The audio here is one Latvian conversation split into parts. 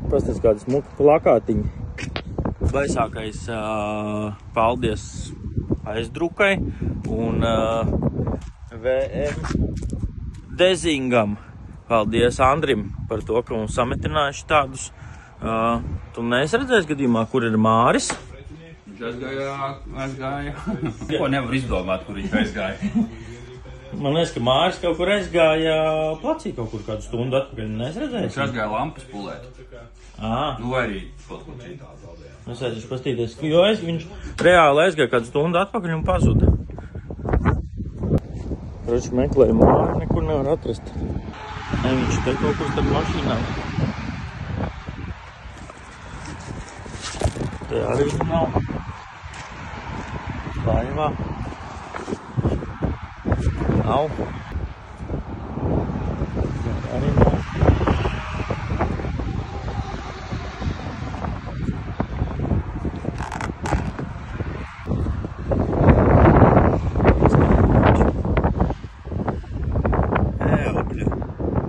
Pastāst kādi smuki plakātiņi. Baisākais paldies aizdrukai un VM Dezingam. Paldies Andrim par to, ka mums sametinājuši tādus. Tu neesi redzējis gadījumā, kur ir Māris? Viņš aizgāja. Ko nevar izdomāt, kur viņš aizgāja. Man liekas, ka Māris kaut kur aizgāja placī kaut kur kādu stundu atpakaļ. Neesi redzējis? Viņš aizgāja lampas pulēt. Nu, vai arī kaut ko citu. Es aizgāju pastīties, jo viņš reāli aizgāja kādu stundu atpakaļ un pazuda. Kroči meklēju Māri, nekur nevar atrast. Ne, viņš te kaut kur starp mašīnām. Te arī viņa nav. Laivā. Nav. Arī nav.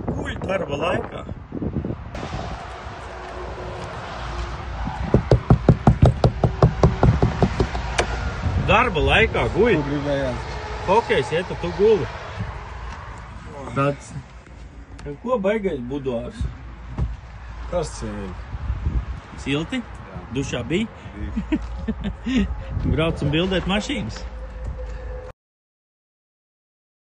Guļ darba laikā. Darba laikā guļ. Tu gribējās. Hokejs iet, tu guli. Tāds. Ko baigais buduārs? Karsts ir. Silti? Dušā bija? Brauc un bildēt mašīnas.